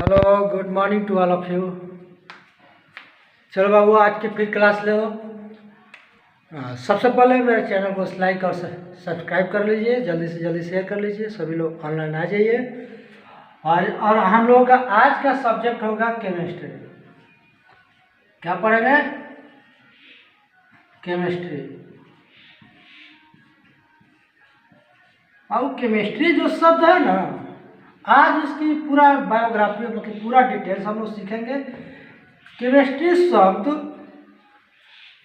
Hello, good morning to all of you. चलो बाबू, आज की फिर क्लास लो। सबसे पहले मेरे चैनल को लाइक और सब्सक्राइब कर लीजिए, जल्दी से जल्दी शेयर कर लीजिए, सभी लोग ऑनलाइन आ जाइए। और हम लोगों का आज का सब्जेक्ट होगा केमिस्ट्री। क्या पढ़ेंगे? केमिस्ट्री। अब केमिस्ट्री जो शब्द है ना, आज इसकी पूरा बायोग्राफी मतलब पूरा डिटेल्स हम लोग सीखेंगे। केमिस्ट्री शब्द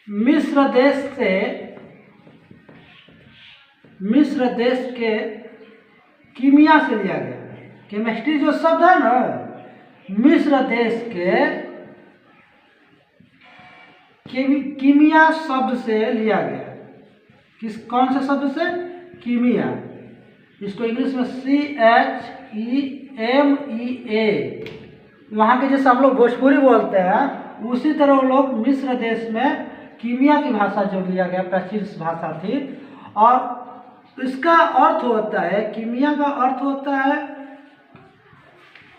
मिस्र देश के कीमिया से लिया गया। केमिस्ट्री जो शब्द है ना, मिस्र देश के कीमिया शब्द से लिया गया। कौन से शब्द से? कीमिया। इसको इंग्लिश में CHEMEA। वहाँ के जैसे हम लोग भोजपुरी बोलते हैं, उसी तरह वो लोग मिस्र देश में कीमिया की भाषा जो लिया गया, प्राचीन भाषा थी। और इसका अर्थ होता है, कीमिया का अर्थ होता है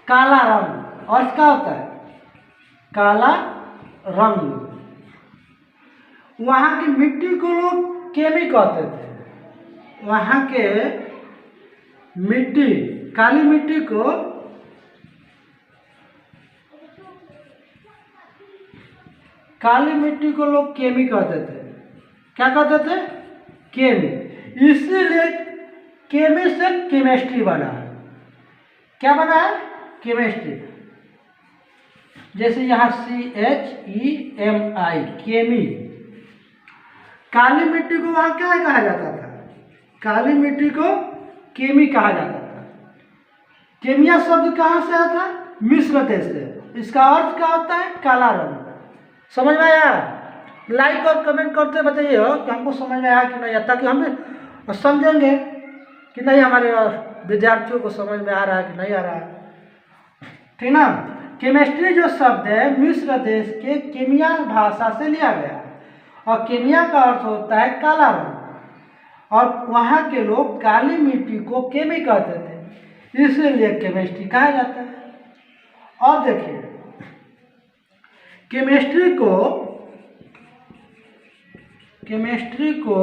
काला रंग। और क्या होता है? काला रंग। वहाँ की मिट्टी को लोग केमी कहते थे। वहाँ के मिट्टी, काली मिट्टी को लोग केमी कहते थे। क्या कहते थे? केमी। इसीलिए केमी से केमिस्ट्री बना है। क्या बना है? केमिस्ट्री। जैसे यहाँ CHEMI, केमी। काली मिट्टी को वहाँ क्या कहा जाता था? काली मिट्टी को केमी कहा जाता था। केमिया शब्द कहाँ से आता है? मिस्र देश से। इसका अर्थ क्या होता है? काला रंग। समझ में आया? लाइक और कमेंट करते बताइए कि हमको समझ में आया कि नहीं, ताकि हम भी समझेंगे कि नहीं, हमारे विद्यार्थियों को समझ में आ रहा है कि नहीं आ रहा है। ठीक ना? केमिस्ट्री जो शब्द है, मिस्र देश के केमिया भाषा से लिया गया। और केमिया का अर्थ होता है काला रंग। और वहाँ के लोग काली मिट्टी को केमी कहते थे, इसलिए केमिस्ट्री कहा जाता है। और देखिए, केमिस्ट्री को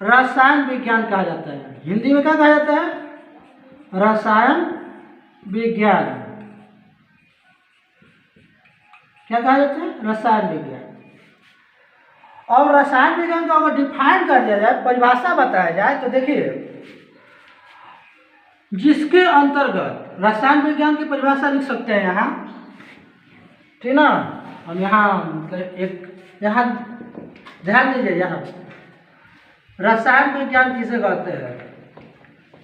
रसायन विज्ञान कहा जाता है। हिंदी में क्या कहा जाता है? रसायन विज्ञान। क्या कहा जाता है? रसायन विज्ञान। और रसायन विज्ञान को अगर डिफाइन कर दिया जाए, परिभाषा बताया जाए, तो देखिए, जिसके अंतर्गत रसायन विज्ञान की परिभाषा लिख सकते हैं यहाँ। ठीक ना? हम यहाँ ध्यान दीजिए। यहाँ रसायन विज्ञान किसे कहते हैं?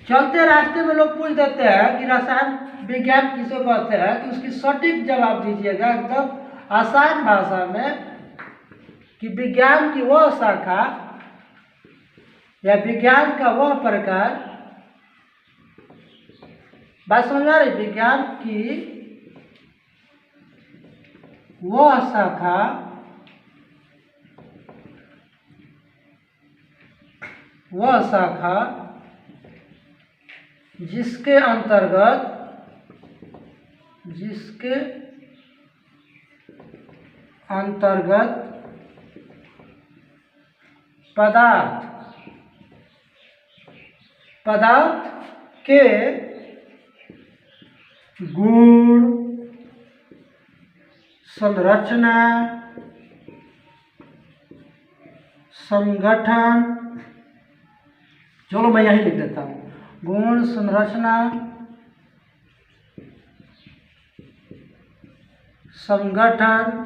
चलते रास्ते में लोग पूछ देते हैं कि रसायन विज्ञान किसे कहते हैं, कि उसकी सटीक जवाब दीजिएगा एकदम आसान भाषा में, कि विज्ञान की वह शाखा या विज्ञान का वह प्रकार। बात समझ आ रही? विज्ञान की वह शाखा जिसके अंतर्गत पदार्थ के गुण, संरचना, संगठन, चलो मैं यही लिख देता हूँ। गुण, संरचना, संगठन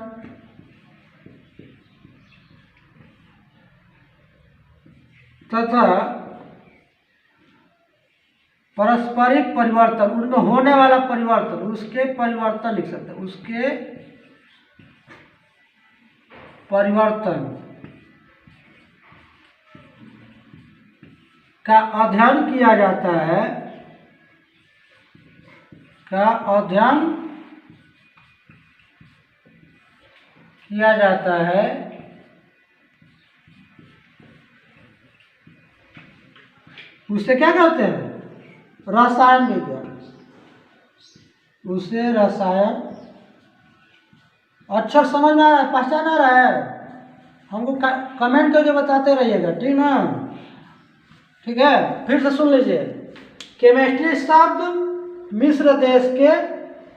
तथा पारस्परिक परिवर्तन, उनमें होने वाला परिवर्तन, उसके परिवर्तन लिख सकते हैं। उसके परिवर्तन का अध्ययन किया जाता है। उसे क्या कहते हैं? रसायन विज्ञान। उसे रसायन, अक्षर समझ में आ रहा है, पहचान आ रहा है? हमको कमेंट करके बताते रहिएगा, ठीक ना? ठीक है, फिर से सुन लीजिए। केमिस्ट्री शब्द मिस्र देश के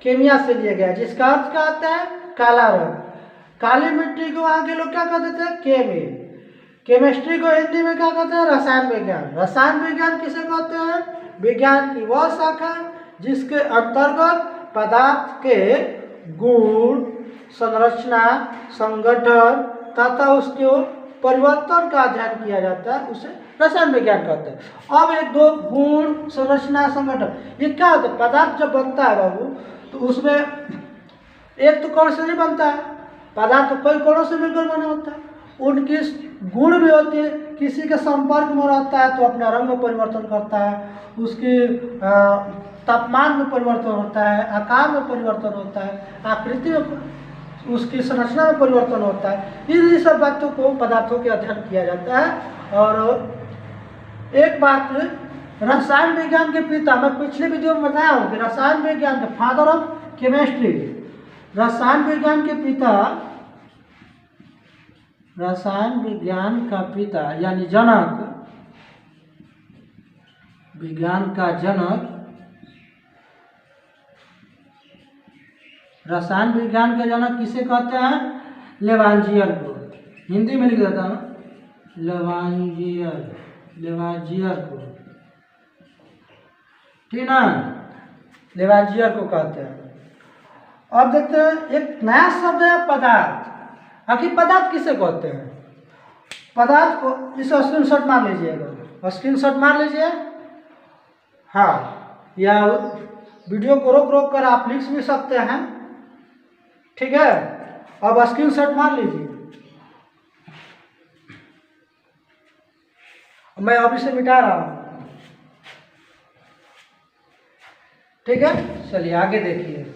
केमिया से लिया गया, जिसका अर्थ क्या आता है? काला रंग। काली मिट्टी को वहाँ के लोग क्या कहते थे? केमी। केमिस्ट्री को हिंदी में क्या कहते हैं? रसायन विज्ञान। रसायन विज्ञान किसे कहते हैं? विज्ञान की वह शाखा जिसके अंतर्गत पदार्थ के गुण, संरचना, संगठन तथा उसके परिवर्तन का अध्ययन किया जाता है, उसे रसायन विज्ञान कहते हैं। अब एक दो गुण, संरचना, संगठन, ये क्या होता है? पदार्थ जब बनता है बाबू, तो उसमें एक तो कण से नहीं बनता है पदार्थ, तो कई कणों से मिलकर बना होता है। उनकी गुण भी होती है, किसी के संपर्क में रहता है तो अपना रंग में परिवर्तन करता है, उसकी तापमान में परिवर्तन होता है, आकार में परिवर्तन होता है, आकृति में, उसकी संरचना में परिवर्तन होता है। इन सब बातों को, पदार्थों के अध्ययन किया जाता है। और एक बात, रसायन विज्ञान के पिता, मैं पिछले वीडियो में बताया हूँ कि रसायन विज्ञान के फादर ऑफ केमिस्ट्री, रसायन विज्ञान के पिता, रसायन विज्ञान का पिता यानी जनक, विज्ञान का जनक, रसायन विज्ञान के जनक किसे कहते हैं? लेवांजियर को। हिंदी में लिख देता हूँ, लेवांजियर, लेवांजियर को, ठीक ना? लेवांजियर को कहते हैं। अब देखते हैं, एक नया शब्द है पदार्थ। आखिर पदार्थ किसे कहते हैं? पदार्थ को, इसे स्क्रीनशॉट मार लीजिएगा, स्क्रीनशॉट मार लीजिए। हाँ, या वीडियो को रोक रोक कर आप लिख भी सकते हैं, ठीक है? अब स्क्रीनशॉट मार लीजिए। मैं अभी से मिटा रहा हूँ, ठीक है? चलिए आगे देखिए।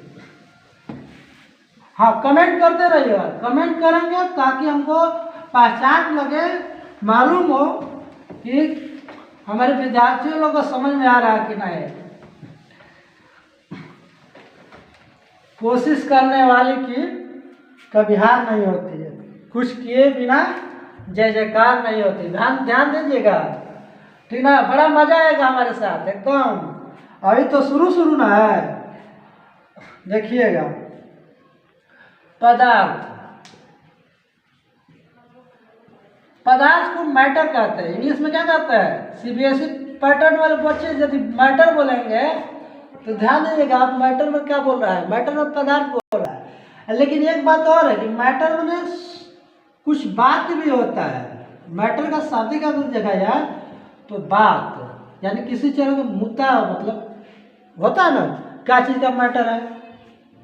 हाँ, कमेंट करते रहिएगा, कमेंट करेंगे ताकि हमको पहचान लगे, मालूम हो कि हमारे विद्यार्थियों लोग को समझ में आ रहा है कि नहीं। कोशिश करने वाले की कभी हार नहीं होती है, कुछ किए बिना जय जयकार नहीं होती। ध्यान दीजिएगा, ठीक ना? बड़ा मजा आएगा हमारे साथ एकदम। अभी तो शुरू ना है, देखिएगा। पदार्थ, पदार्थ को मैटर कहते हैं, इंग्लिश में क्या कहते हैं? सीबीएसई पैटर्न वाले बच्चे यदि मैटर बोलेंगे तो ध्यान दीजिएगा, आप मैटर में क्या बोल रहा है? मैटर में पदार्थ बोल रहा है। लेकिन एक बात और है कि मैटर में कुछ बात भी होता है। मैटर का शाब्दिक अर्थ देखा जाए तो बात, यानी किसी चीज का मुद्दा, मतलब होता है ना, क्या चीज का मैटर है,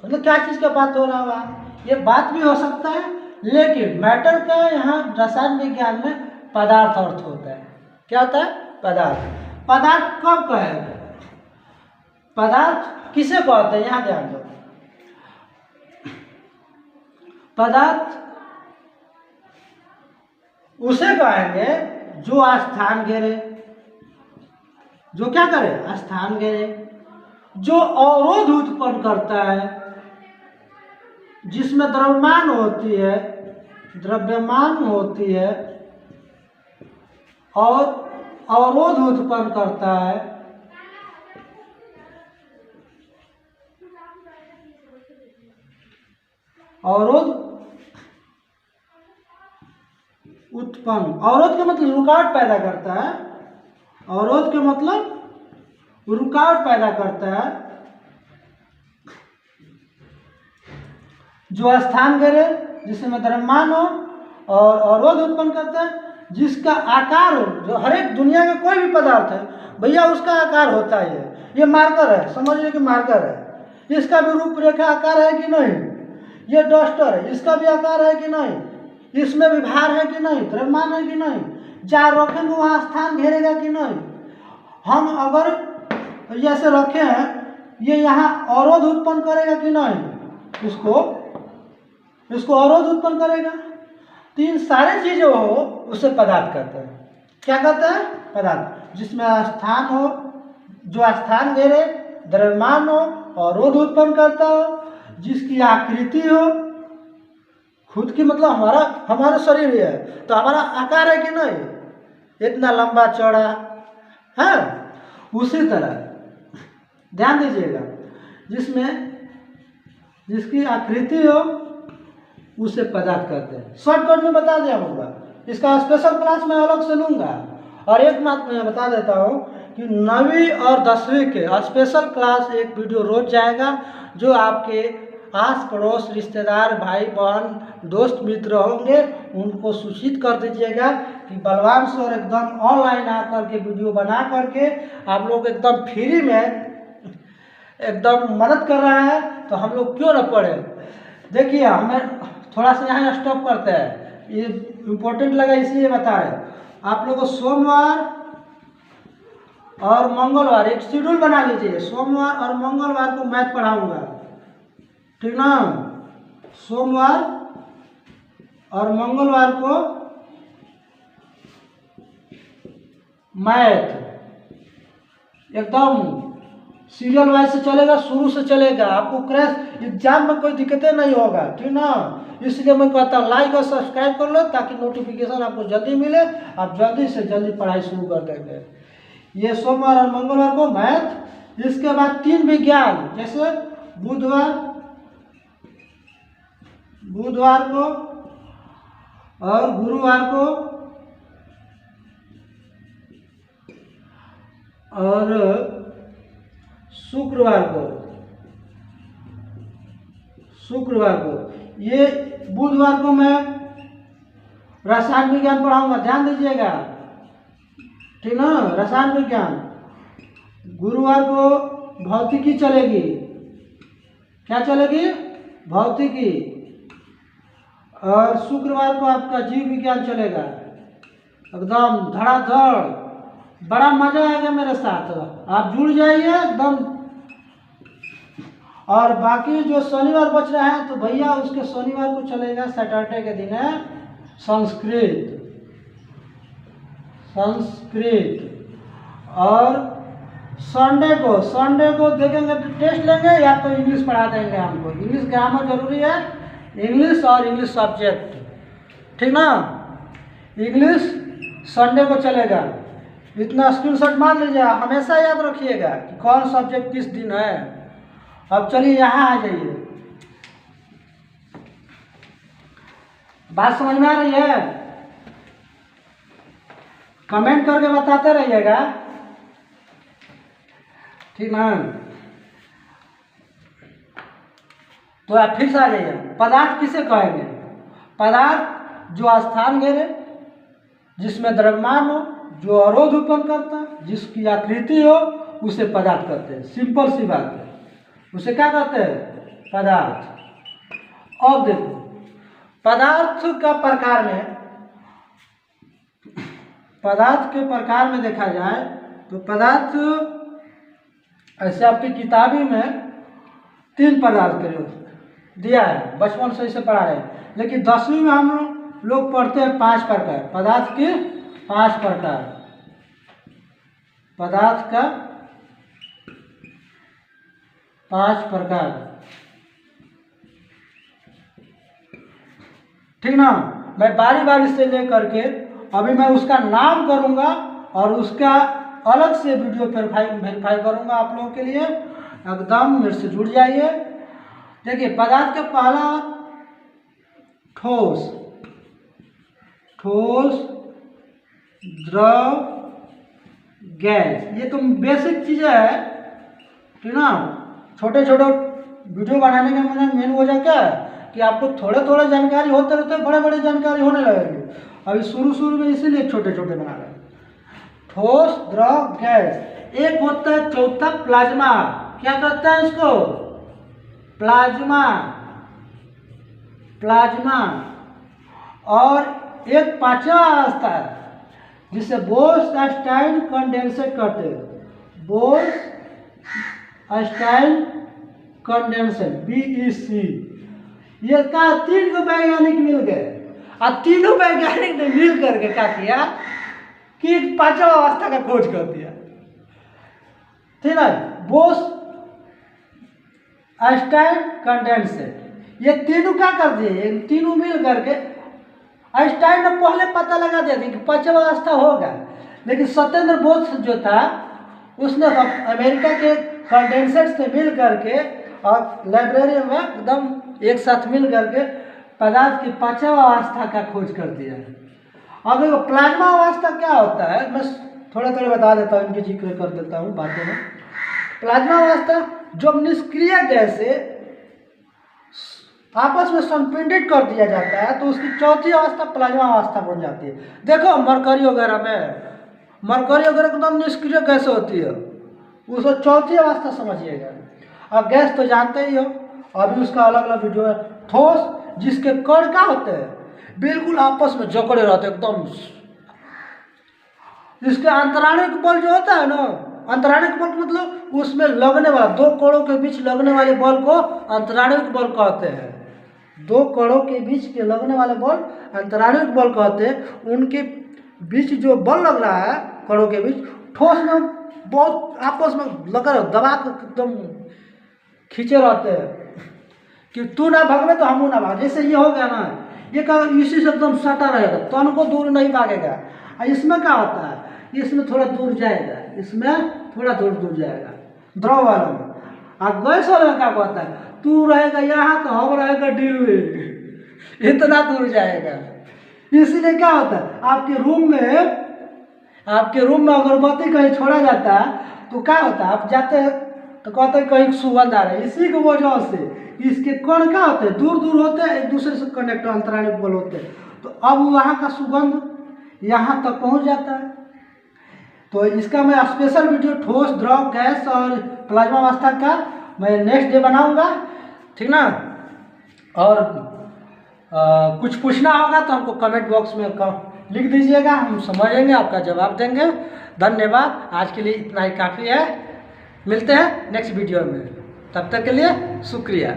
मतलब क्या चीज का बात हो रहा है, ये बात भी हो सकता है। लेकिन मैटर का यहाँ रसायन विज्ञान में पदार्थ अर्थ होता है। क्या होता है? पदार्थ। पदार्थ कब कहेंगे? पदार्थ किसे कहते हैं? यहाँ ध्यान दो। पदार्थ उसे कहेंगे जो स्थान घेरे, जो क्या करे? स्थान घेरे, जो अवरोध उत्पन्न करता है, जिसमें द्रव्यमान होती है, द्रव्यमान होती है और अवरोध उत्पन्न करता है, अवरोध उत्पन्न, अवरोध का मतलब रुकावट पैदा करता है, अवरोध के मतलब रुकावट पैदा करता है, जो स्थान घेरे, जिसमें द्रव्यमान हो और अवरोध उत्पन्न करता है, जिसका आकार हो, जो हर एक दुनिया में कोई भी पदार्थ है भैया उसका आकार होता है। ये मार्कर है, समझिए कि मार्कर है, इसका भी रूपरेखा आकार है कि नहीं? ये डस्टर है, इसका भी आकार है कि नहीं? इसमें भी भार है कि नहीं? द्रव्यमान है कि नहीं? जहाँ रखेंगे वहाँ स्थान घेरेगा कि नहीं? हम अगर जैसे रखे हैं, ये यहाँ अवरोध उत्पन्न करेगा कि नहीं? इसको अवरोध उत्पन्न करेगा। तो इन सारे चीज़ों हो उसे पदार्थ कहते हैं। क्या कहते हैं? पदार्थ। जिसमें स्थान हो, जो स्थान घेरे, द्रव्यमान हो और रोध उत्पन्न करता हो, जिसकी आकृति हो खुद की, मतलब हमारा शरीर है तो हमारा आकार है कि नहीं, इतना लंबा चौड़ा है। उसी तरह ध्यान दीजिएगा, जिसकी आकृति हो उसे पदार्थ कहते हैं। शॉर्टकट में बता दिया होगा, इसका स्पेशल क्लास मैं अलग से लूँगा। और एक बात मैं बता देता हूँ कि 9वीं और 10वीं के स्पेशल क्लास एक वीडियो रोज जाएगा, जो आपके आस पड़ोस रिश्तेदार भाई बहन दोस्त मित्र होंगे उनको सूचित कर दीजिएगा कि बलवान सर एकदम ऑनलाइन आकर के वीडियो बना करके आप लोग एकदम फ्री में एकदम मदद कर रहा है, तो हम लोग क्यों न पढ़े। देखिए हमें थोड़ा सा यहाँ स्टॉप करते हैं, ये इम्पोर्टेंट लगा इसलिए बता रहे। आप लोगों को सोमवार और मंगलवार एक शेड्यूल बना लीजिए, सोमवार और मंगलवार को मैथ पढ़ाऊंगा, ठीक ना। सोमवार और मंगलवार को मैथ एकदम सीरियल वाइज से चलेगा, शुरू से चलेगा, आपको क्रैश एग्जाम में कोई दिक्कतें नहीं होगा, ठीक ना। इसलिए मैं कहता हूँ लाइक और सब्सक्राइब कर लो ताकि नोटिफिकेशन आपको जल्दी मिले, आप जल्दी से जल्दी पढ़ाई शुरू कर देंगे। ये सोमवार और मंगलवार को मैथ, इसके बाद 3 विज्ञान, जैसे बुधवार को और गुरुवार को और शुक्रवार को ये बुधवार को मैं रसायन विज्ञान पढ़ाऊंगा, ध्यान दीजिएगा, ठीक ना, रसायन विज्ञान। गुरुवार को भौतिकी चलेगी, क्या चलेगी, भौतिकी। और शुक्रवार को आपका जीव विज्ञान चलेगा, एकदम धड़ाधड़, बड़ा मजा आएगा मेरे साथ, आप जुड़ जाइए एकदम। और बाकी जो शनिवार बच रहा है तो भैया उसके शनिवार को चलेगा, सैटरडे के दिन है संस्कृत। और संडे को देखेंगे तो टेस्ट लेंगे या तो इंग्लिश पढ़ा देंगे हमको, इंग्लिश ग्रामर जरूरी है, इंग्लिश और इंग्लिश सब्जेक्ट, ठीक ना। इंग्लिश संडे को चलेगा, इतना स्क्रीनशॉट मान लीजिए, हमेशा याद रखिएगा कि कौन सब्जेक्ट किस दिन है। अब चलिए यहाँ आ जाइए, बात समझ में आ रही है, कमेंट करके बताते रहिएगा, ठीक ना। तो आप फिर से आ जाइए, पदार्थ किसे कहेंगे, पदार्थ जो स्थान घेरे, जिसमें द्रव्यमान हो, जो अवरोध उत्पन्न करता है, जिसकी आकृति हो, उसे पदार्थ कहते हैं। सिंपल सी बात है, उसे क्या कहते हैं, पदार्थ। अब देखो पदार्थ के प्रकार में देखा जाए तो पदार्थ ऐसे आपकी किताबी में 3 पदार्थ के दिया है, बचपन से इसे पढ़ा रहे हैं, लेकिन 10वीं में हम लोग पढ़ते हैं 5 प्रकार, पदार्थ के 5 प्रकार, पदार्थ का 5 प्रकार, ठीक ना। मैं बारी बारी से लेकर के अभी मैं उसका नाम करूंगा और उसका अलग से वीडियो वेरीफाई करूंगा आप लोगों के लिए, एकदम मेरे से जुड़ जाइए। देखिए पदार्थ का पहला ठोस, द्रव, गैस, ये तो बेसिक चीज़ें है, ठीक ना। छोटे छोटे वीडियो बनाने का मेन वजह क्या है कि आपको थोड़े जानकारी होते रहते, बड़े जानकारी होने लगेगी। अभी शुरू में इसीलिए छोटे बना रहे हैं। ठोस, द्रव, गैस। एक होता है चौथा प्लाज्मा, क्या कहते हैं इसको, प्लाज्मा। और एक 5वां अवस्था है जिसे बोर्नस्टाइन कंडेंसेट कहते हैं, बोर्नस्टाइन कंडेंसेट, BEC। ये का 3 को वैज्ञानिक मिल गए और तीनों वैज्ञानिक ने मिल करके क्या किया कि 5वां अवस्था का खोज कर दिया, ठीक है। Einstein condensate. ये तीनों क्या कर दिए, ये तीनों मिल करके आइंस्टाइन ने पहले पता लगा दिया था कि पांचवा अवस्था होगा, लेकिन सत्येंद्र बोस जो था उसने अमेरिका के कंडेंसेट से मिल करके और लाइब्रेरी में एकदम एक साथ मिल करके पदार्थ की पांचवा अवस्था का खोज कर दिया है। अब देखो प्लाज्मा अवस्था क्या होता है, मैं थोड़ा थोड़ा बता देता हूँ, इनकी जिक्र कर देता हूँ बातें में। प्लाज्मा अवस्था जब निष्क्रिय गैस से आपस में संपिंडित कर दिया जाता है तो उसकी चौथी अवस्था प्लाज्मा अवस्था बन जाती है। देखो मरकरी वगैरह एकदम निष्क्रिय गैस होती है, उसको चौथी अवस्था समझिएगा। और गैस तो जानते ही हो, अभी उसका अलग अलग वीडियो है। ठोस जिसके कण क्या होते हैं बिल्कुल आपस में जकड़े रहते हैं एकदम। इसके अंतराणिक बल जो होता है ना, अंतराणिक बल मतलब उसमें लगने वाला, दो कणों के बीच लगने वाले बल को अंतराणिक बल कहते हैं। दो कणों के बीच के लगने वाले बल अंतराणिक बल कहते हैं। उनके बीच जो बल लग रहा है कणों के बीच, ठोस में बहुत आपस में लगा दबा कर एकदम खींचे रहते हैं कि तू ना भागे तो हम ना भागे। जैसे ये हो गया ना, ये इसी से एकदम सटा रहेगा, तन को दूर नहीं भागेगा। और इसमें क्या होता है, इसमें थोड़ा दूर जाएगा, इसमें थोड़ा दूर जाएगा द्रव वाला में। और गैस वाले में क्या होता है, तू रहेगा यहाँ तो हम रहेगा दिल्ली, इतना दूर जाएगा। इसीलिए क्या होता है, आपके रूम में अगरबत्ती कहीं छोड़ा जाता है तो क्या होता है, आप जाते हैं तो कहते हैं कहीं सुगंध आ रहा है। इसी की वजह से इसके कण क्या होते हैं, दूर दूर होते हैं, एक दूसरे से कनेक्ट अंतराणिक बल होते हैं। तो अब वहाँ का सुगंध यहाँ तक पहुँच जाता है। तो इसका मैं स्पेशल वीडियो ठोस, द्रव, गैस और प्लाज्मा अवस्था का मैं नेक्स्ट डे बनाऊंगा, ठीक ना। और कुछ पूछना होगा तो हमको कमेंट बॉक्स में लिख दीजिएगा, हम समझेंगे, आपका जवाब देंगे। धन्यवाद, आज के लिए इतना ही काफ़ी है। मिलते हैं नेक्स्ट वीडियो में, तब तक के लिए शुक्रिया।